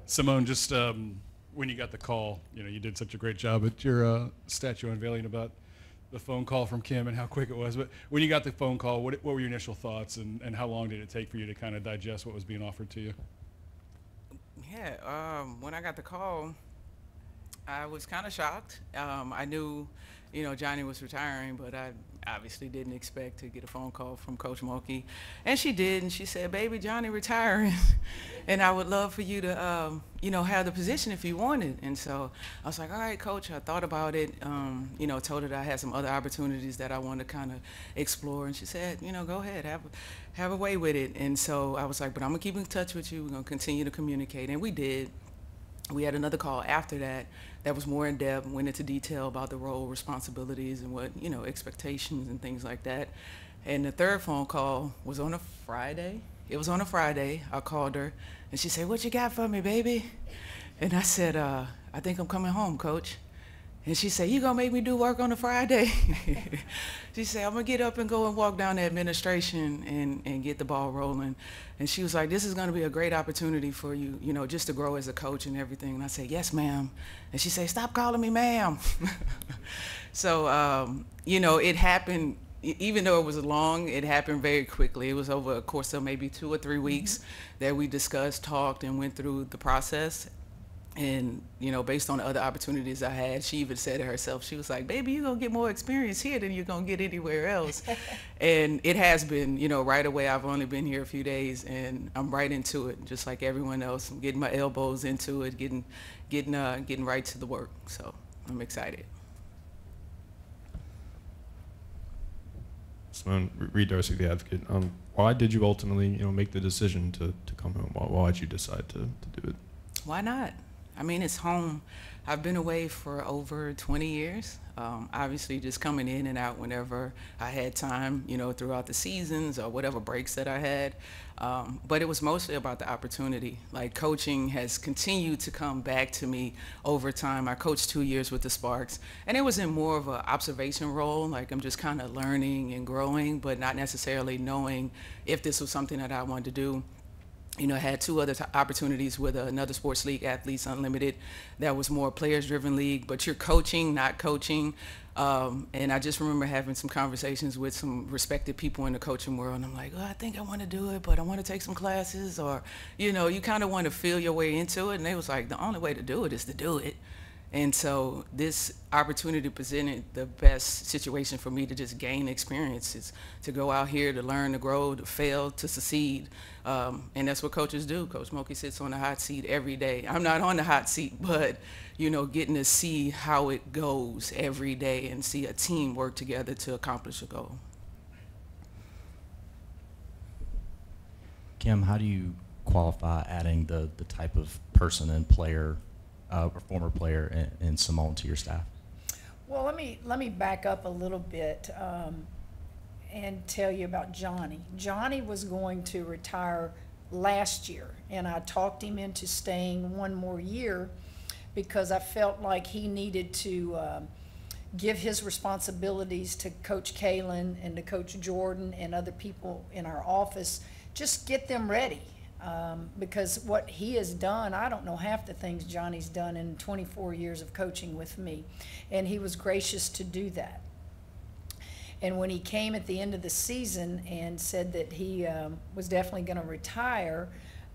Seimone, just when you got the call, you did such a great job at your statue unveiling about the phone call from Kim and how quick it was. But when you got the phone call, what were your initial thoughts, and how long did it take for you to kind of digest what was being offered to you? Yeah, when I got the call, I was kind of shocked. I knew, Johnny was retiring, but I obviously didn't expect to get a phone call from Coach Mulkey. And she did, and she said, "Baby, Johnny retiring, and I would love for you to, have the position if you wanted." And so I was like, "All right, Coach." I thought about it, told her that I had some other opportunities that I wanted to kind of explore. And she said, "Go ahead, have a way with it." And so I was like, "But I'm gonna keep in touch with you. We're gonna continue to communicate," and we did. We had another call after that was more in depth, went into detail about the role, responsibilities, and what, expectations and things like that. And the third phone call was on a Friday. It was on a Friday. I called her, and she said, "What you got for me, baby?" And I said, "I think I'm coming home, Coach." And she said, "You gonna make me do work on a Friday?" She said, "I'm gonna get up and go and walk down the administration and get the ball rolling." And she was like, "This is gonna be a great opportunity for you, just to grow as a coach and everything." And I said, "Yes, ma'am." And she said, "Stop calling me ma'am." So, it happened, even though it was long, it happened very quickly. It was over a course of maybe 2 or 3 weeks that we discussed, talked, and went through the process. And, based on the other opportunities I had, she even said it herself. She was like, "Baby, you're going to get more experience here than you're going to get anywhere else." And it has been, right away. I've only been here a few days, and I'm right into it, just like everyone else. I'm getting my elbows into it, getting right to the work. So I'm excited. Simone, Reed Darcy, the advocate. Why did you ultimately, make the decision to come home? Why did you decide to do it? Why not? I mean, it's home. I've been away for over 20 years. Obviously, just coming in and out whenever I had time, throughout the seasons or whatever breaks that I had. But it was mostly about the opportunity. Like, coaching has continued to come back to me over time. I coached 2 years with the Sparks, and it was in more of an observation role. Like, I'm just kind of learning and growing, but not necessarily knowing if this was something that I wanted to do. I had two other opportunities with another sports league, Athletes Unlimited, that was more players-driven league, but you're coaching, not coaching. And I just remember having some conversations with some respected people in the coaching world, and I'm like, "Oh, I think I want to do it, but I want to take some classes," or, you kind of want to feel your way into it. And they was like, "The only way to do it is to do it." And so this opportunity presented the best situation for me to just gain experiences, to go out here, to learn, to grow, to fail, to succeed. And that's what coaches do. Coach Mulkey sits on the hot seat every day. I'm not on the hot seat, but, getting to see how it goes every day and see a team work together to accomplish a goal. Kim, how do you qualify adding the type of person and player, or former player, in Seimone to your staff? Well, let me back up a little bit and tell you about Johnny. Johnny was going to retire last year, and I talked him into staying one more year because I felt like he needed to give his responsibilities to Coach Kalen and to Coach Jordan and other people in our office, just get them ready. Because what he has done, I don't know half the things Johnny's done in 24 years of coaching with me, and he was gracious to do that. And when he came at the end of the season and said that he was definitely going to retire,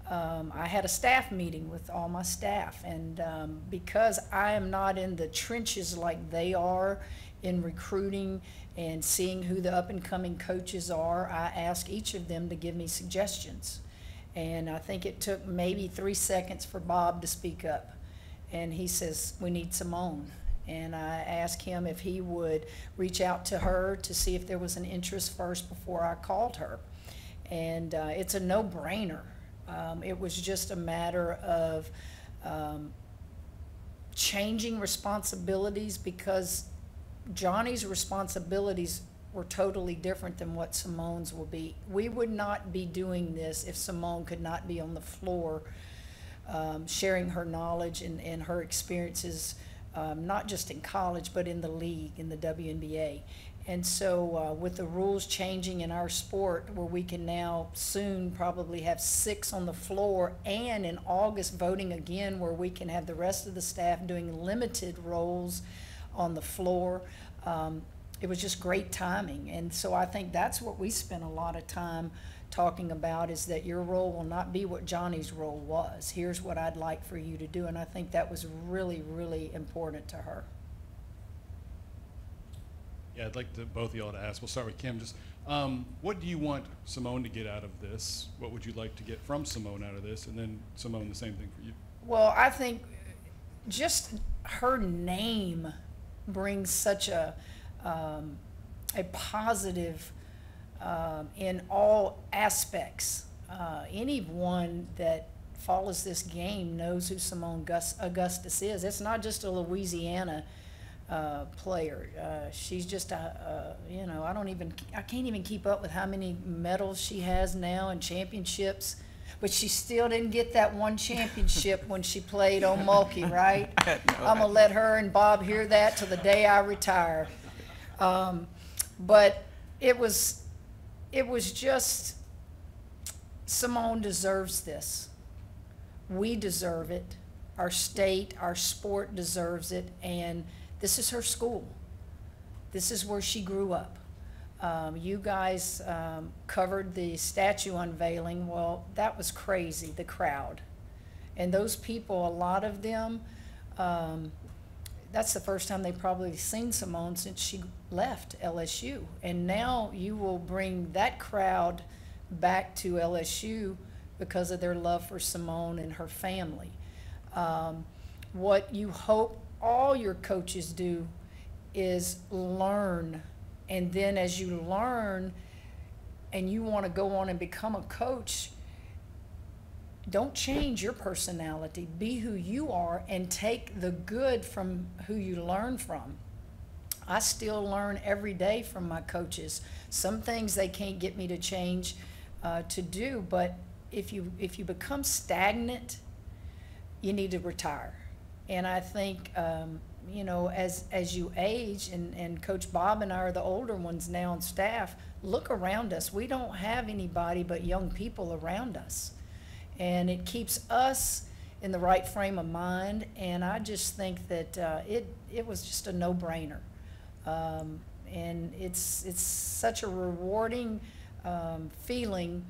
I had a staff meeting with all my staff, and because I am not in the trenches like they are in recruiting and seeing who the up-and-coming coaches are, I asked each of them to give me suggestions. And I think it took maybe 3 seconds for Bob to speak up. And he says, "We need Seimone." And I asked him if he would reach out to her to see if there was an interest first before I called her. And it's a no-brainer. It was just a matter of changing responsibilities, because Johnny's responsibilities were totally different than what Seimone's will be. We would not be doing this if Seimone could not be on the floor sharing her knowledge and her experiences, not just in college, but in the league, in the WNBA. And so with the rules changing in our sport, where we can now soon probably have 6 on the floor, and in August voting again where we can have the rest of the staff doing limited roles on the floor, it was just great timing. And so I think that's what we spent a lot of time talking about, is that your role will not be what Johnny's role was. Here's what I'd like for you to do. And I think that was really, really important to her. Yeah, I'd like both of y'all to ask. We'll start with Kim. Just what do you want Seimone to get out of this? What would you like to get from Seimone out of this? And then Seimone, the same thing for you. Well, I think just her name brings such a positive in all aspects. Anyone that follows this game knows who Seimone Augustus is. It's not just a Louisiana player. She's just you know, I can't even keep up with how many medals she has now and championships, but she still didn't get that one championship when she played on Mulkey, right? I'm gonna let her and Bob hear that till the day I retire. But it was just, Seimone deserves this. We deserve it. Our state, our sport deserves it, and this is her school. This is where she grew up. You guys covered the statue unveiling. Well, that was crazy, the crowd. And those people, a lot of them, that's the first time they've probably seen Seimone since she left LSU. And now you will bring that crowd back to LSU because of their love for Seimone and her family. What you hope all your coaches do is learn, and then as you learn and you want to go on and become a coach, don't change your personality. Be who you are and take the good from who you learn from. I still learn every day from my coaches. Some things they can't get me to change to do, but if you become stagnant, you need to retire. And I think, you know, as you age, and Coach Bob and I are the older ones now on staff, look around us. We don't have anybody but young people around us. And it keeps us in the right frame of mind. And I just think that it was just a no-brainer. And it's such a rewarding feeling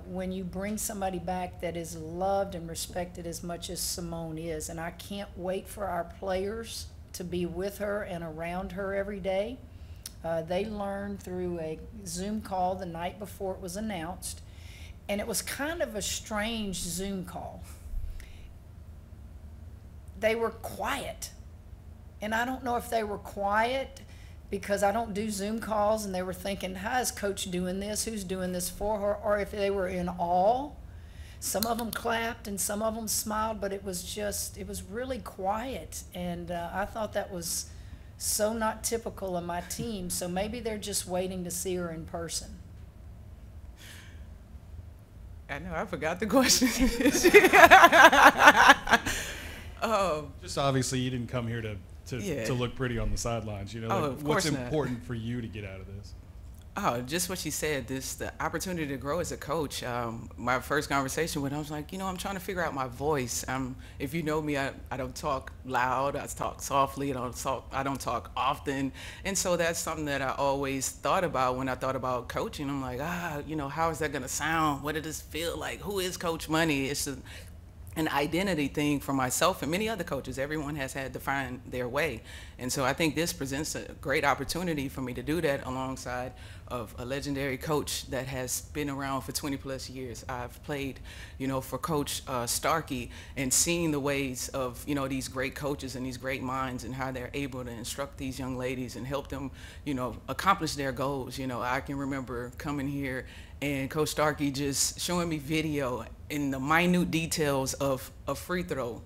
when you bring somebody back that is loved and respected as much as Seimone is. And I can't wait for our players to be with her and around her every day. They learned through a Zoom call the night before it was announced, and it was kind of a strange Zoom call. They were quiet, and I don't know if they were quiet because I don't do Zoom calls, and they were thinking, how is Coach doing this? Who's doing this for her? Or if they were in awe. Some of them clapped and some of them smiled, but it was really quiet. And I thought that was so not typical of my team. So maybe they're just waiting to see her in person. I know, I forgot the question. Just obviously you didn't come here to look pretty on the sidelines, you know. Oh, like, of what's course not. important for you to get out of this? Oh, just what she said, the opportunity to grow as a coach. My first conversation with her, I was like, you know, I'm trying to figure out my voice. If you know me, I don't talk loud, I talk softly, I don't talk often. And so that's something that I always thought about when I thought about coaching. I'm like, you know, how is that gonna sound? What does this feel like? Who is Coach Money? It's an identity thing for myself and many other coaches. Everyone has had to find their way. And so I think this presents a great opportunity for me to do that alongside of a legendary coach that has been around for 20 plus years. I've played, you know, for Coach Starkey and seen the ways of, you know, these great coaches and these great minds and how they're able to instruct these young ladies and help them, you know, accomplish their goals. You know, I can remember coming here and Coach Starkey just showing me video in the minute details of a free throw.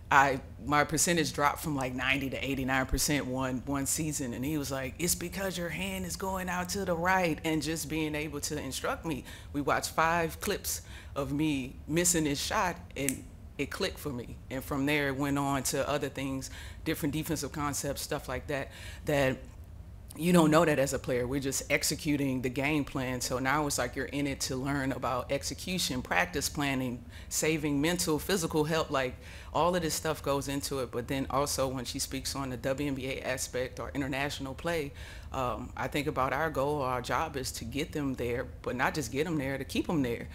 My percentage dropped from like 90 to 89% one season, and he was like, it's because your hand is going out to the right, and just being able to instruct me. We watched 5 clips of me missing this shot, and it clicked for me. And from there it went on to other things, different defensive concepts, stuff like that, that you don't know that as a player. We're just executing the game plan. So now it's like you're in it to learn about execution, practice planning, saving mental, physical health. Like all of this stuff goes into it. But then also when she speaks on the WNBA aspect or international play, I think about our goal, our job is to get them there, but not just get them there, to keep them there.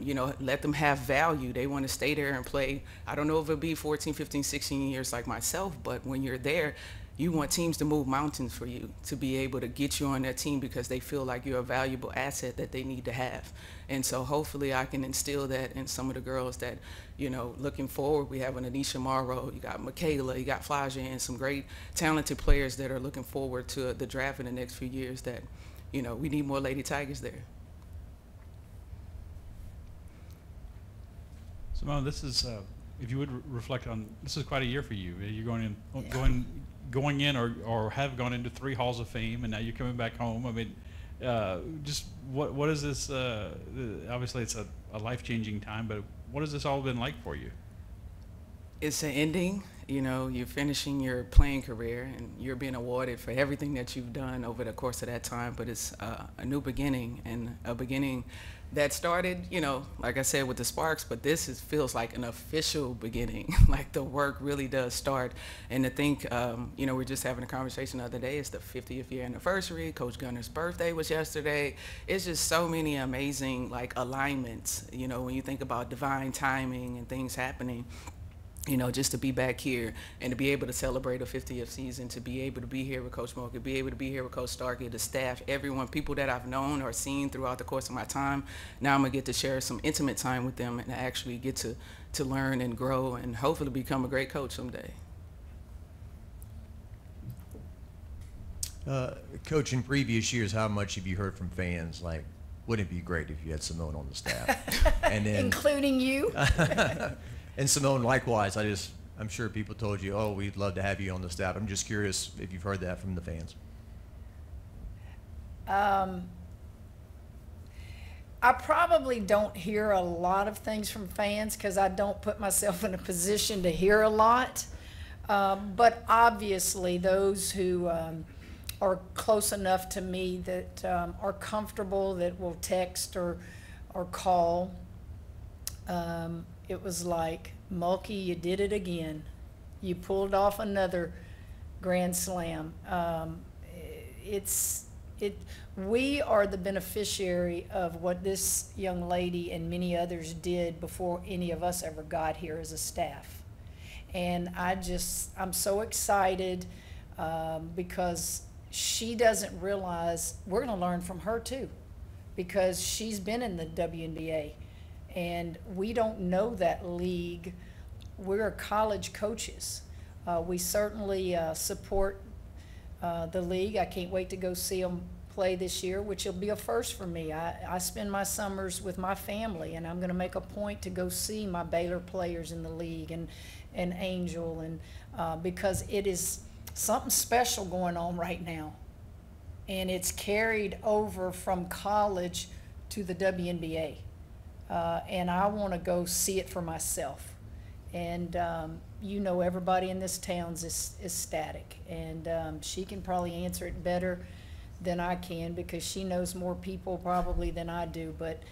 You know, let them have value. They want to stay there and play. I don't know if it'll be 14, 15, 16 years like myself, but when you're there, you want teams to move mountains for you, to be able to get you on their team because they feel like you're a valuable asset that they need to have. And so hopefully I can instill that in some of the girls that, you know, looking forward, we have an Anisha Morrow, you got Michaela, you got Flaja, and some great talented players that are looking forward to the draft in the next few years that, you know, we need more Lady Tigers there. Seimone, this is, if you would reflect on, this is quite a year for you. You're going in, Yeah. going in or have gone into 3 halls of fame, and now you're coming back home. I mean, just what is this? Obviously, it's a life-changing time, but what has this all been like for you? It's an ending. You know, you're finishing your playing career and you're being awarded for everything that you've done over the course of that time, but it's a new beginning, and a beginning that started, you know, like I said, with the Sparks, but this feels like an official beginning. Like the work really does start. And to think, you know, we're just having a conversation the other day, it's the 50th year anniversary, Coach Gunner's birthday was yesterday. It's just so many amazing, like, alignments, you know, when you think about divine timing and things happening. You know, just to be back here and to be able to celebrate a 50th season, to be able to be here with Coach Mulkey, be able to be here with Coach Starkey, the staff, everyone, people that I've known or seen throughout the course of my time. Now I'm going to get to share some intimate time with them and actually get to learn and grow and hopefully become a great coach someday. Coach, in previous years, how much have you heard from fans, like, wouldn't it be great if you had Seimone on the staff? And then, Including you? and Seimone, likewise, I'm sure people told you, oh, we'd love to have you on the staff. I'm just curious if you've heard that from the fans. I probably don't hear a lot of things from fans because I don't put myself in a position to hear a lot. But obviously those who are close enough to me that are comfortable, that will text or call, it was like, Mulkey, you did it again. You pulled off another grand slam. We are the beneficiary of what this young lady and many others did before any of us ever got here as a staff. And I'm so excited because she doesn't realize we're going to learn from her too, because she's been in the WNBA. And we don't know that league. We're college coaches. We certainly support the league. I can't wait to go see them play this year, which will be a first for me. I spend my summers with my family, and I'm going to make a point to go see my Baylor players in the league and Angel, and because it is something special going on right now. And it's carried over from college to the WNBA. And I want to go see it for myself. And you know, everybody in this town is ecstatic, and she can probably answer it better than I can because she knows more people probably than I do. But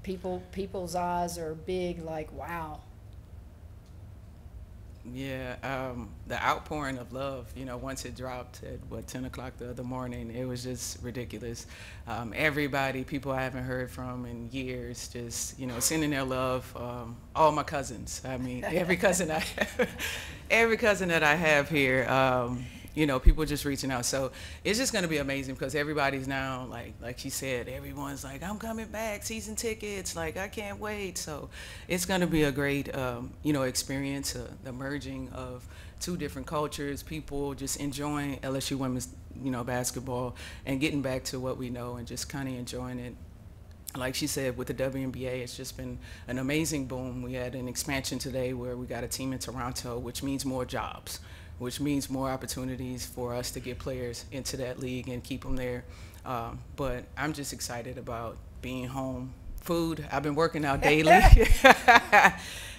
people's eyes are big, like, wow. Yeah, the outpouring of love, you know, once it dropped at 10 o'clock the other morning, it was just ridiculous. Everybody, people I haven't heard from in years, just, you know, sending their love. All my cousins, I mean, every cousin that I have here, you know, people just reaching out. So it's just going to be amazing because everybody's now, like she said, everyone's like, I'm coming back, season tickets, like, I can't wait. So it's going to be a great, you know, experience, the merging of 2 different cultures, people just enjoying LSU women's, you know, basketball and getting back to what we know and just kind of enjoying it. Like she said, with the WNBA, it's just been an amazing boom. We had an expansion today where we got a team in Toronto, which means more jobs, which means more opportunities for us to get players into that league and keep them there. But I'm just excited about being home. Food, I've been working out daily.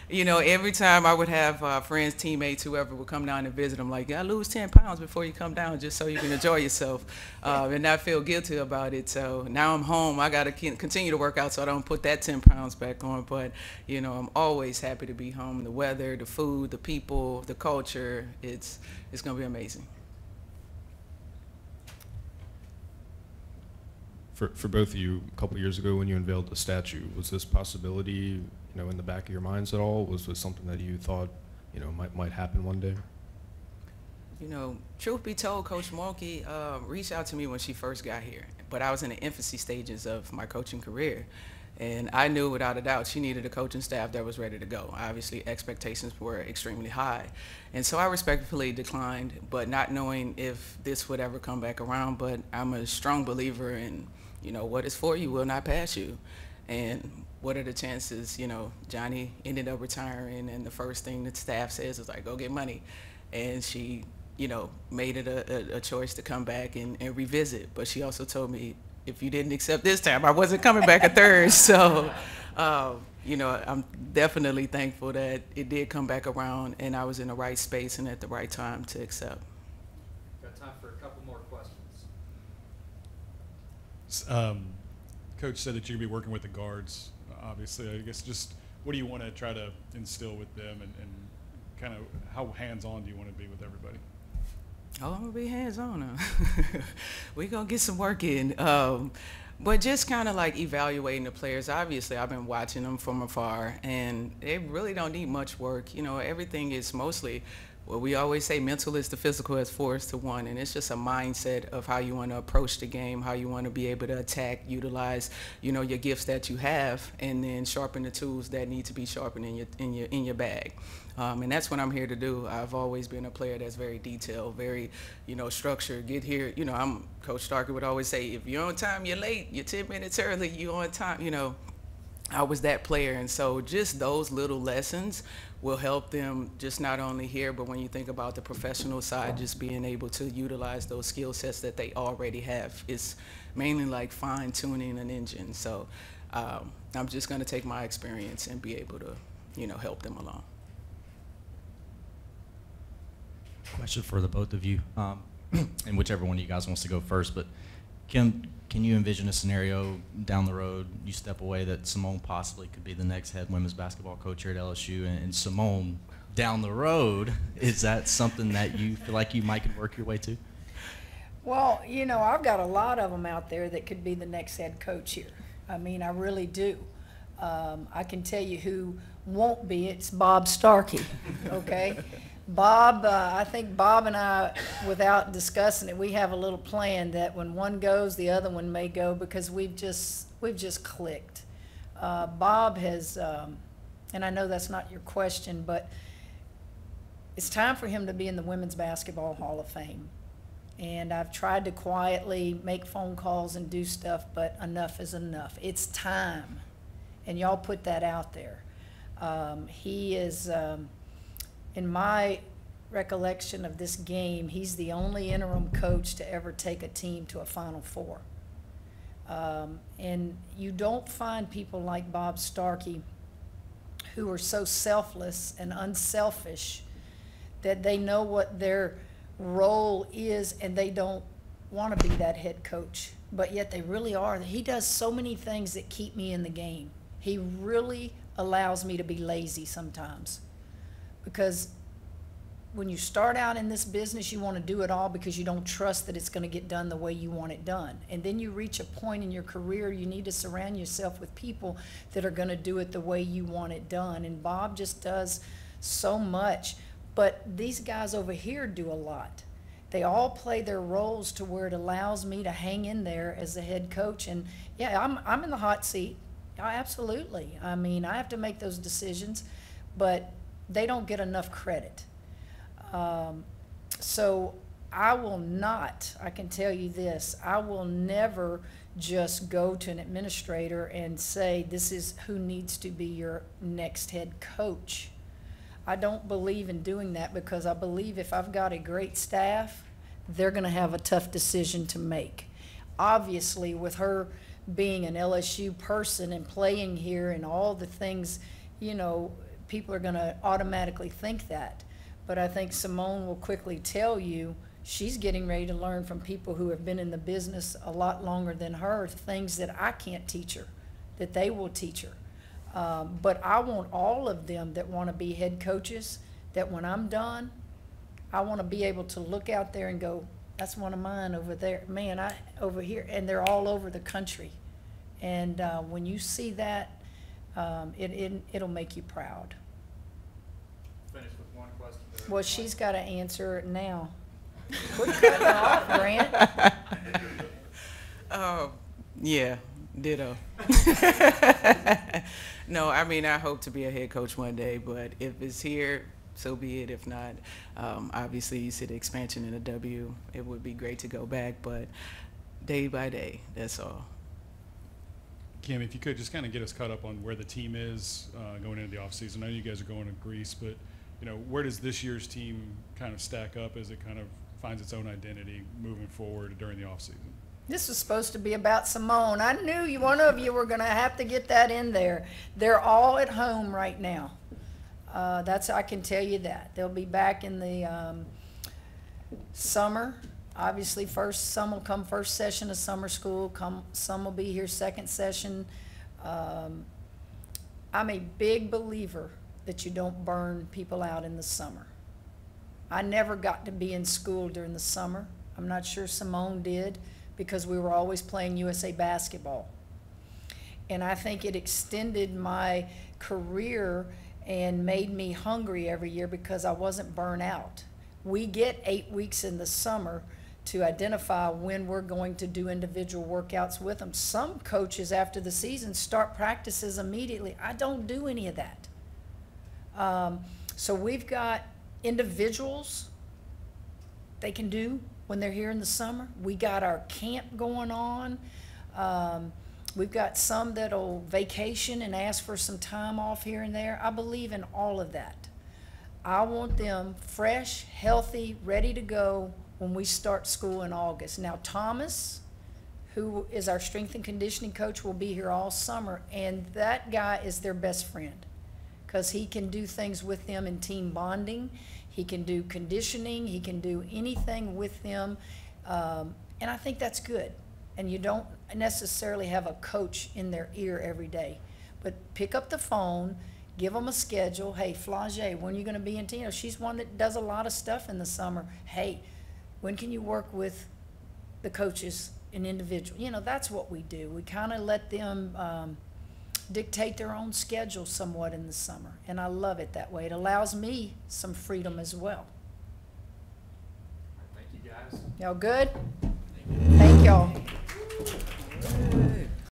you know, every time I would have friends, teammates, whoever would come down and visit, I'm like, "Yeah, lose 10 pounds before you come down just so you can enjoy yourself and not feel guilty about it." So now I'm home. I got to continue to work out so I don't put that 10 pounds back on. But, you know, I'm always happy to be home. The weather, the food, the people, the culture, it's going to be amazing. For both of you, a couple years ago when you unveiled the statue, was this possibility, you know, in the back of your minds at all? Was this something that you thought, you know, might happen one day? You know, truth be told, Coach Mulkey reached out to me when she first got here, but I was in the infancy stages of my coaching career. And I knew without a doubt she needed a coaching staff that was ready to go. Obviously, expectations were extremely high. And so I respectfully declined, but not knowing if this would ever come back around. But I'm a strong believer in, you know, what is for you will not pass you. And what are the chances, you know, Johnny ended up retiring, and the first thing the staff says is like, go get money. And she, you know, made it a choice to come back and revisit. But she also told me, if you didn't accept this time, I wasn't coming back a third. So, you know, I'm definitely thankful that it did come back around and I was in the right space and at the right time to accept. Got time for a couple more questions. Coach said that you're going to be working with the guards, obviously. I guess just what do you want to try to instill with them, and kind of how hands-on do you want to be with everybody? Oh, I'm going to be hands-on. We're going to get some work in. But just kind of like evaluating the players. Obviously, I've been watching them from afar, and they really don't need much work. You know, everything is mostly, well, we always say mental is to physical as 4:1, and it's just a mindset of how you want to approach the game, how you want to be able to attack, utilize, you know, your gifts that you have, and then sharpen the tools that need to be sharpened in your bag. And that's what I'm here to do. I've always been a player that's very detailed, very, you know, structured. Get here, you know, Coach Starkey would always say, if you're on time, you're late. You're 10 minutes early, you're on time. You know, I was that player. And so just those little lessons will help them just not only here, but when you think about the professional side, just being able to utilize those skill sets that they already have. It's mainly like fine-tuning an engine. So I'm just going to take my experience and be able to, you know, help them along. Question for the both of you, and whichever one of you guys wants to go first. But Kim, can you envision a scenario down the road, you step away, that Seimone possibly could be the next head women's basketball coach here at LSU, and Seimone down the road, is that something that you feel like you might could work your way to? Well, you know, I've got a lot of them out there that could be the next head coach here. I mean, I really do. I can tell you who won't be. It's Bob Starkey, okay? Bob, I think Bob and I, without discussing it, we have a little plan that when one goes, the other one may go, because we've just clicked. Bob has, and I know that's not your question, but it's time for him to be in the Women's Basketball Hall of Fame. And I've tried to quietly make phone calls and do stuff, but enough is enough. It's time, and y'all put that out there. He is. In my recollection of this game, he's the only interim coach to ever take a team to a Final Four. And you don't find people like Bob Starkey who are so selfless and unselfish that they know what their role is and they don't want to be that head coach, but yet they really are. He does so many things that keep me in the game. He really allows me to be lazy sometimes. Because when you start out in this business, you want to do it all because you don't trust that it's going to get done the way you want it done. And then you reach a point in your career, you need to surround yourself with people that are going to do it the way you want it done. And Bob just does so much. But these guys over here do a lot. They all play their roles to where it allows me to hang in there as the head coach. And yeah, I'm in the hot seat. Absolutely. I mean, I have to make those decisions, but they don't get enough credit. So I will not, I can tell you this, I will never just go to an administrator and say, this is who needs to be your next head coach. I don't believe in doing that, because I believe if I've got a great staff, they're going to have a tough decision to make. Obviously, with her being an LSU person and playing here and all the things, you know, people are going to automatically think that. But I think Seimone will quickly tell you she's getting ready to learn from people who have been in the business a lot longer than her, things that I can't teach her, that they will teach her. But I want all of them that want to be head coaches, that when I'm done, I want to be able to look out there and go, that's one of mine over there, man, over here, and they're all over the country. And when you see that, it'll make you proud. Finish with one question. Well, she's got to answer it now. Quit cutting her off, Grant. Oh, yeah, ditto. No, I mean, I hope to be a head coach one day, but if it's here, so be it. If not, obviously, you see the expansion in the W. It would be great to go back, but day by day, that's all. Kim, if you could just kind of get us caught up on where the team is going into the offseason. I know you guys are going to Greece, but where does this year's team kind of stack up as it kind of finds its own identity moving forward during the offseason? This was supposed to be about Seimone. I knew one of you were going to have to get that in there. They're all at home right now. I can tell you that. They'll be back in the summer. Obviously, some will come first session of summer school. Some will be here second session. I'm a big believer that you don't burn people out in the summer. I never got to be in school during the summer. I'm not sure Seimone did, because we were always playing USA basketball. And I think it extended my career and made me hungry every year because I wasn't burnt out. We get 8 weeks in the summer to identify when we're going to do individual workouts with them. Some coaches after the season start practices immediately. I don't do any of that. So we've got individuals they can do when they're here in the summer. We got our camp going on. We've got some that'll vacation and ask for some time off here and there. I believe in all of that. I want them fresh, healthy, ready to go when we start school in August. Now, Thomas, who is our strength and conditioning coach, will be here all summer, and that guy is their best friend because he can do things with them in team bonding. He can do conditioning. He can do anything with them, and I think that's good. And you don't necessarily have a coach in their ear every day. But pick up the phone, give them a schedule. Hey, Flage, when are you going to be in team? She's one that does a lot of stuff in the summer. Hey, when can you work with the coaches and individual? That's what we do. We kind of let them dictate their own schedule somewhat in the summer. And I love it that way. It allows me some freedom as well. Thank you, guys. Y'all good? Thank y'all.